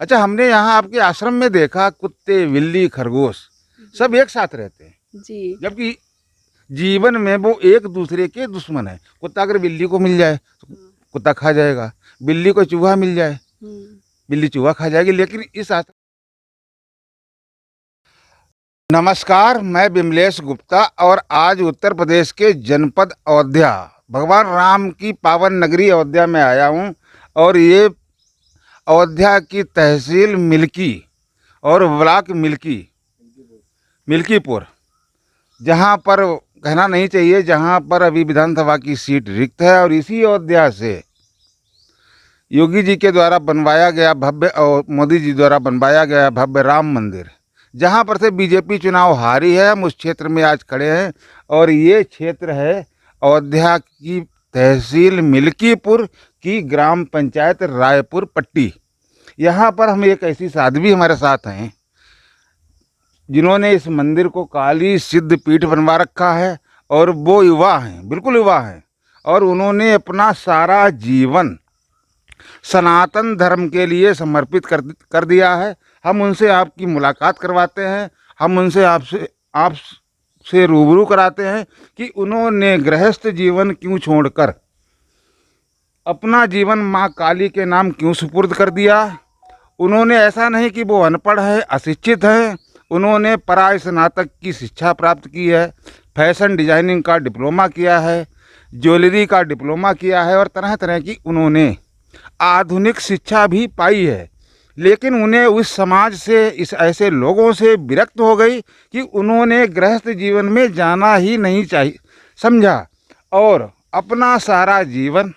अच्छा, हमने यहाँ आपके आश्रम में देखा कुत्ते, बिल्ली, खरगोश सब एक साथ रहते हैं, जी। जबकि जीवन में वो एक दूसरे के दुश्मन है। कुत्ता अगर बिल्ली को मिल जाए तो कुत्ता खा जाएगा, बिल्ली को चूहा मिल जाए हम्म। बिल्ली चूहा खा जाएगी। लेकिन इस आश्रम। नमस्कार, मैं विमलेश गुप्ता और आज उत्तर प्रदेश के जनपद अयोध्या, भगवान राम की पावन नगरी अयोध्या में आया हूँ। और ये अयोध्या की तहसील मिल्की और ब्लॉक मिल्कीपुर, जहाँ पर कहना नहीं चाहिए, जहाँ पर अभी विधानसभा की सीट रिक्त है। और इसी अयोध्या से योगी जी के द्वारा बनवाया गया भव्य और मोदी जी द्वारा बनवाया गया भव्य राम मंदिर, जहाँ पर से बीजेपी चुनाव हारी है, हम उस क्षेत्र में आज खड़े हैं। और ये क्षेत्र है अयोध्या की तहसील मिल्कीपुर की ग्राम पंचायत रायपुर पट्टी। यहाँ पर हम एक ऐसी साध्वी हमारे साथ हैं जिन्होंने इस मंदिर को काली सिद्ध पीठ बनवा रखा है। और वो युवा हैं, बिल्कुल युवा हैं, और उन्होंने अपना सारा जीवन सनातन धर्म के लिए समर्पित कर दिया है। हम उनसे आपकी मुलाकात करवाते हैं, हम उनसे आपसे रूबरू कराते हैं कि उन्होंने गृहस्थ जीवन क्यों छोड़कर अपना जीवन माँ काली के नाम क्यों सुपुर्द कर दिया। उन्होंने ऐसा नहीं कि वो अनपढ़ है, अशिक्षित हैं, उन्होंने पराय स्नातक की शिक्षा प्राप्त की है, फैशन डिजाइनिंग का डिप्लोमा किया है, ज्वेलरी का डिप्लोमा किया है, और तरह तरह की उन्होंने आधुनिक शिक्षा भी पाई है। लेकिन उन्हें उस समाज से, इस ऐसे लोगों से विरक्त हो गई कि उन्होंने गृहस्थ जीवन में जाना ही नहीं चाहिए समझा, और अपना सारा जीवन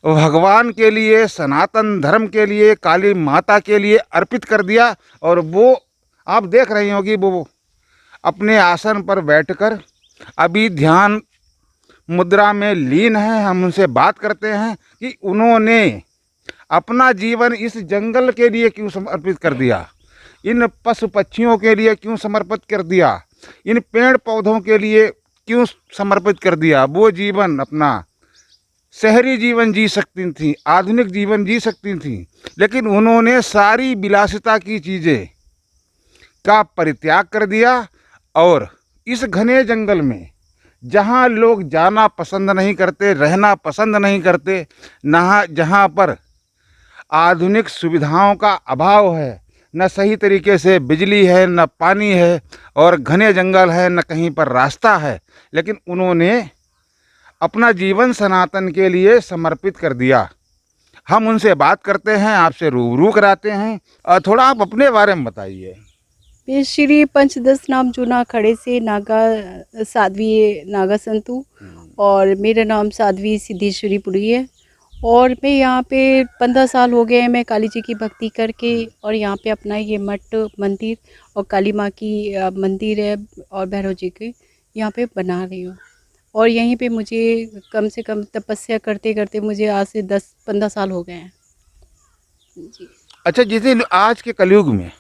भगवान के लिए, सनातन धर्म के लिए, काली माता के लिए अर्पित कर दिया। और वो आप देख रही होंगी, वो अपने आसन पर बैठकर अभी ध्यान मुद्रा में लीन है। हम उनसे बात करते हैं कि उन्होंने अपना जीवन इस जंगल के लिए क्यों समर्पित कर दिया, इन पशु पक्षियों के लिए क्यों समर्पित कर दिया, इन पेड़ पौधों के लिए क्यों समर्पित कर दिया। वो जीवन अपना शहरी जीवन जी सकती थी, आधुनिक जीवन जी सकती थी, लेकिन उन्होंने सारी विलासिता की चीज़ें का परित्याग कर दिया। और इस घने जंगल में जहाँ लोग जाना पसंद नहीं करते, रहना पसंद नहीं करते, जहाँ पर आधुनिक सुविधाओं का अभाव है, न सही तरीके से बिजली है, न पानी है, और घने जंगल है, न कहीं पर रास्ता है, लेकिन उन्होंने अपना जीवन सनातन के लिए समर्पित कर दिया। हम उनसे बात करते हैं, आपसे रूबरू कराते हैं। और थोड़ा आप अपने बारे में बताइए। मैं श्री पंचदश नाम जूना खड़े से नागा साध्वी नागा संतू, और मेरा नाम साध्वी सिद्धेश्वरी पुरी है। और मैं यहाँ पे 15 साल हो गए हैं मैं काली जी की भक्ति करके, और यहाँ पे अपना ये मठ मंदिर और काली माँ की मंदिर है और भैरव जी के यहाँ पे बना रही हूँ। और यहीं पे मुझे कम से कम तपस्या करते करते मुझे आज से 10-15 साल हो गए हैं जी। अच्छा, जैसे आज के कलयुग में,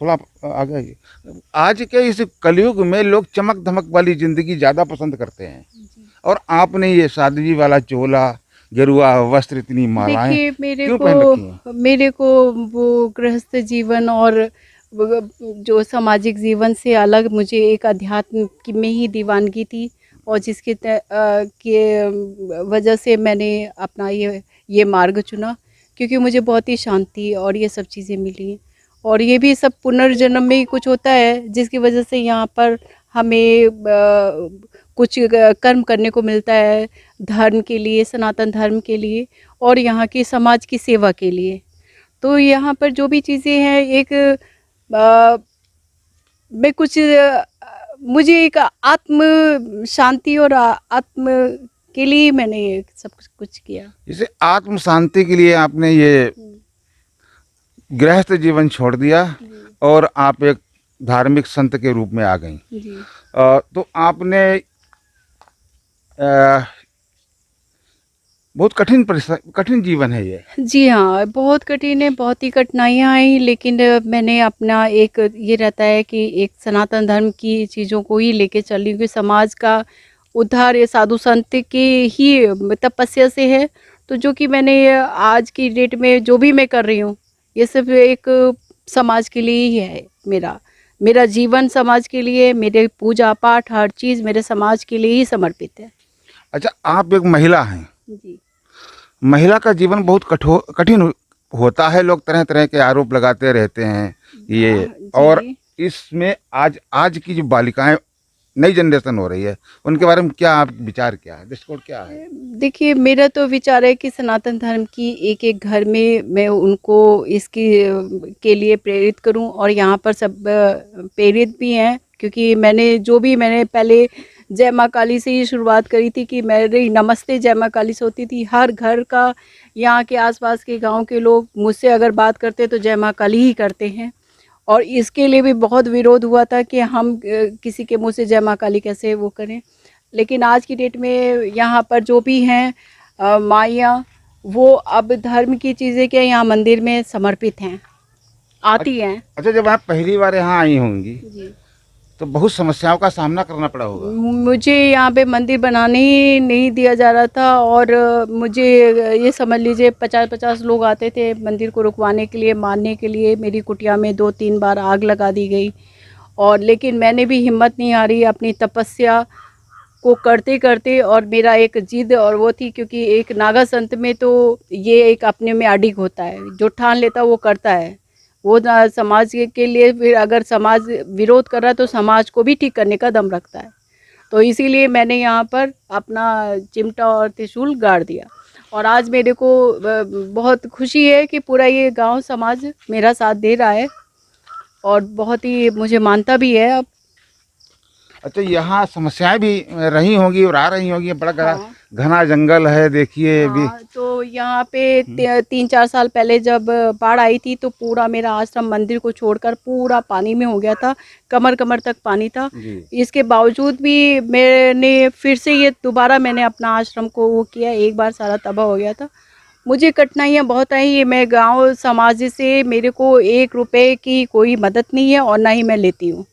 थोड़ा आगे आइए, आज के इस कलयुग में लोग चमक धमक वाली ज़िंदगी ज़्यादा पसंद करते हैं, और आपने ये सादगी वाला चोला, गेरुआ वस्त्र, इतनी मालाएं देखिए क्यों पहन रखी हैं? मेरे को वो गृहस्थ जीवन और जो सामाजिक जीवन से अलग मुझे एक अध्यात्म की में ही दीवानगी थी, और जिसके के वजह से मैंने अपना ये मार्ग चुना, क्योंकि मुझे बहुत ही शांति और ये सब चीज़ें मिली। और ये भी सब पुनर्जन्म में ही कुछ होता है, जिसकी वजह से यहाँ पर हमें कुछ कर्म करने को मिलता है धर्म के लिए, सनातन धर्म के लिए, और यहाँ की समाज की सेवा के लिए। तो यहाँ पर जो भी चीज़ें हैं, एक मैं कुछ मुझे एक आत्म शांति और आत्म के लिए मैंने ये सब कुछ किया। जैसे आत्म शांति के लिए आपने ये गृहस्थ जीवन छोड़ दिया और आप एक धार्मिक संत के रूप में आ गई। जी। तो आपने बहुत कठिन जीवन है ये। जी हाँ, बहुत कठिन है, बहुत ही कठिनाइयाँ आई, लेकिन मैंने अपना एक ये रहता है कि एक सनातन धर्म की चीज़ों को ही लेके चल रही हूँ कि समाज का उद्धार ये साधु संत के ही तपस्या से है। तो जो कि मैंने आज की डेट में जो भी मैं कर रही हूँ, ये सब एक समाज के लिए ही है। मेरा मेरा जीवन समाज के लिए, मेरे पूजा पाठ हर चीज़ मेरे समाज के लिए ही समर्पित है। अच्छा, आप एक महिला हैं। जी। महिला का जीवन बहुत कठिन होता है। लोग तरह तरह के आरोप लगाते रहते हैं ये। और जी। इसमें आज आज की जो बालिकाएं, नई जनरेशन हो रही है, उनके बारे में क्या आप विचार, क्या है, दृष्टिकोण क्या है? देखिए, मेरा तो विचार है कि सनातन धर्म की एक-एक घर में मैं उनको इसकी के लिए प्रेरित करूं, और यहाँ पर सब प्रेरित भी हैं, क्योंकि मैंने पहले जय माँ काली से ही शुरुआत करी थी कि मेरी नमस्ते जय माँ काली से होती थी। हर घर का, यहाँ के आस-पास के गाँव के लोग मुझसे अगर बात करते तो जय माँ काली ही करते हैं। और इसके लिए भी बहुत विरोध हुआ था कि हम किसी के मुँह से जय माँ काली कैसे वो करें। लेकिन आज की डेट में यहाँ पर जो भी हैं माइयाँ, वो अब धर्म की चीज़ें क्या यहाँ मंदिर में समर्पित हैं, आती हैं। अच्छा, जब आप पहली बार यहाँ आई होंगी जी। तो बहुत समस्याओं का सामना करना पड़ा होगा। मुझे यहाँ पे मंदिर बनाने ही नहीं दिया जा रहा था, और मुझे ये समझ लीजिए 50-50 लोग आते थे मंदिर को रुकवाने के लिए, मारने के लिए। मेरी कुटिया में 2-3 बार आग लगा दी गई, और लेकिन मैंने भी हिम्मत नहीं हारी अपनी तपस्या को करते करते। और मेरा एक जिद और वो थी, क्योंकि एक नागा संत में तो ये एक अपने में अडिग होता है, जो ठान लेता वो करता है। वो समाज के लिए, फिर अगर समाज विरोध कर रहा है तो समाज को भी ठीक करने का दम रखता है। तो इसीलिए मैंने यहाँ पर अपना चिमटा और त्रिशूल गाड़ दिया, और आज मेरे को बहुत खुशी है कि पूरा ये गांव समाज मेरा साथ दे रहा है, और बहुत ही मुझे मानता भी है अब। अच्छा, यहाँ समस्याएं भी रही होंगी और आ रही होंगी। बड़ा हाँ। घना जंगल है, देखिए भी। हाँ, तो यहाँ पे 3-4 साल पहले जब बाढ़ आई थी तो पूरा मेरा आश्रम मंदिर को छोड़कर पूरा पानी में हो गया था, कमर कमर तक पानी था। जी। इसके बावजूद भी मैंने अपना आश्रम को वो किया, एक बार सारा तबाह हो गया था। मुझे कठिनाइयाँ बहुत आई है, मैं गांव समाज से मेरे को 1 रुपए की कोई मदद नहीं है, और ना ही मैं लेती हूँ।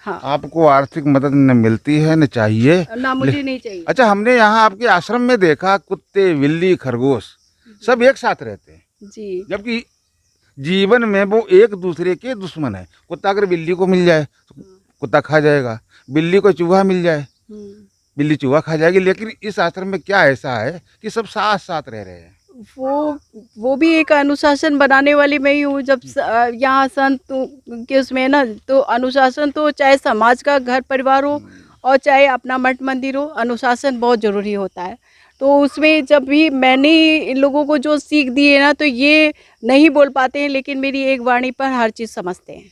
हाँ, आपको आर्थिक मदद न मिलती है न चाहिए। ना मुझे नहीं चाहिए। अच्छा, हमने यहाँ आपके आश्रम में देखा कुत्ते, बिल्ली, खरगोश सब एक साथ रहते हैं, जी। जबकि जीवन में वो एक दूसरे के दुश्मन है। कुत्ता अगर बिल्ली को मिल जाए तो कुत्ता खा जाएगा, बिल्ली को चूहा मिल जाए, हम्म। बिल्ली चूहा खा जाएगी। लेकिन इस आश्रम में क्या ऐसा है कि सब साथ साथ रह रहे हैं? वो वो भी एक अनुशासन बनाने वाली मैं ही हूँ। जब यहाँ संत के उसमें है ना, तो अनुशासन तो चाहे समाज का घर परिवार हो और चाहे अपना मठ मंदिर हो, अनुशासन बहुत ज़रूरी होता है। तो उसमें जब भी मैंने इन लोगों को जो सीख दी है ना, तो ये नहीं बोल पाते हैं, लेकिन मेरी एक वाणी पर हर चीज़ समझते हैं।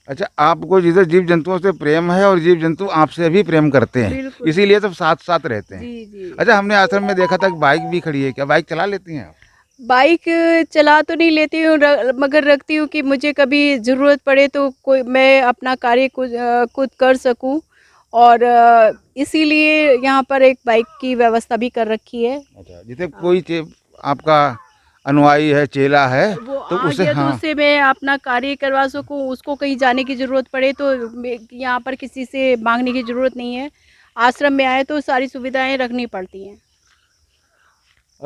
अच्छा, आपको जिधर जीव जंतुओं से प्रेम है और जीव जंतु आपसे भी प्रेम करते हैं, बिल्कुल। इसीलिए सब साथ साथ रहते हैं। जी जी। अच्छा, हमने आश्रम में देखा था कि बाइक भी खड़ी है। क्या बाइक चला लेती हैं आप? बाइक चला तो नहीं लेती हूँ, मगर रखती हूँ कि मुझे कभी ज़रूरत पड़े तो कोई मैं अपना कार्य खुद कर सकूँ, और इसीलिए यहाँ पर एक बाइक की व्यवस्था भी कर रखी है। अच्छा, जैसे कोई आपका अनुयायी है, चेला है, वो तो आ उसे, गया तो हाँ। उससे मैं अपना कार्य करवा सकूँ, उसको कहीं जाने की ज़रूरत पड़े तो यहाँ पर किसी से मांगने की ज़रूरत नहीं है। आश्रम में आए तो सारी सुविधाएं रखनी पड़ती हैं।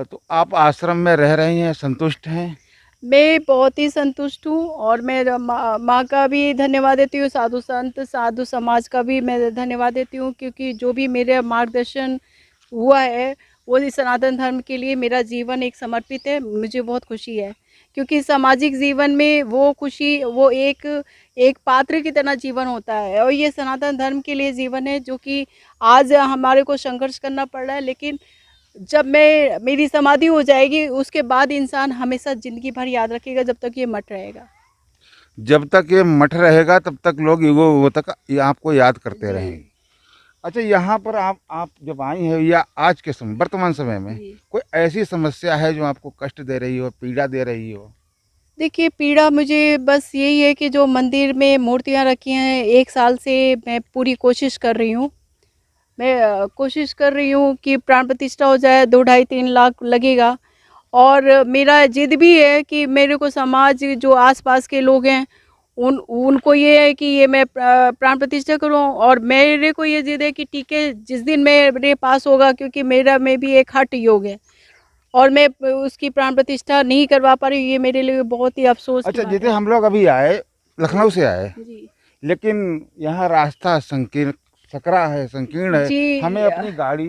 तो आप आश्रम में रह रही हैं, संतुष्ट हैं? मैं बहुत ही संतुष्ट हूँ, और मैं माँ का भी धन्यवाद देती हूँ, साधु संत साधु समाज का भी मैं धन्यवाद देती हूँ, क्योंकि जो भी मेरे मार्गदर्शन हुआ है वो इस सनातन धर्म के लिए मेरा जीवन एक समर्पित है। मुझे बहुत खुशी है, क्योंकि सामाजिक जीवन में वो खुशी वो एक एक पात्र की तरह जीवन होता है, और ये सनातन धर्म के लिए जीवन है जो कि आज हमारे को संघर्ष करना पड़ रहा है। लेकिन जब मेरी समाधि हो जाएगी, उसके बाद इंसान हमेशा ज़िंदगी भर याद रखेगा, जब तक ये मठ रहेगा। जब तक ये मठ रहेगा तब तक लोग युगों युगों तक ये आपको याद करते जी। रहेंगे। अच्छा, यहाँ पर आप जब आई हैं, या आज के समय, वर्तमान समय में जी। कोई ऐसी समस्या है जो आपको कष्ट दे रही हो, पीड़ा दे रही हो? देखिए, पीड़ा मुझे बस यही है कि जो मंदिर में मूर्तियाँ रखी हैं, 1 साल से मैं पूरी कोशिश कर रही हूँ। मैं कोशिश कर रही हूँ कि प्राण प्रतिष्ठा हो जाए, 2 ढाई 3 लाख लगेगा, और मेरा ज़िद भी है कि मेरे को समाज जो आस-पास के लोग हैं, उनको ये है कि ये मैं प्राण प्रतिष्ठा करूँ, और मेरे को ये ज़िद है कि ठीक है, जिस दिन मेरे पास होगा, क्योंकि मेरा में भी एक हठ योग है। और मैं उसकी प्राण प्रतिष्ठा नहीं करवा पा रही हूँ, ये मेरे लिए बहुत ही अफसोस की अच्छा, बात जैसे है। हम लोग अभी आए, लखनऊ से आए, जी लेकिन यहाँ रास्ता संकीर्ण, सकरा है, संकीर्ण है, हमें जी अपनी गाड़ी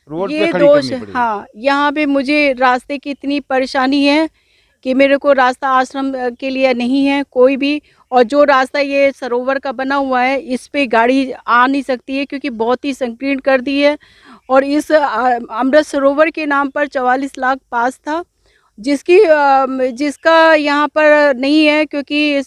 रोड पे ये खड़ी दोष, करनी पड़ी। हाँ, यहाँ पे मुझे रास्ते की इतनी परेशानी है कि मेरे को रास्ता आश्रम के लिए नहीं है कोई भी। और जो रास्ता ये सरोवर का बना हुआ है, इस पे गाड़ी आ नहीं सकती है क्योंकि बहुत ही संकीर्ण कर दी है। और इस अमृत सरोवर के नाम पर 44 लाख पास था, जिसका यहाँ पर नहीं है क्योंकि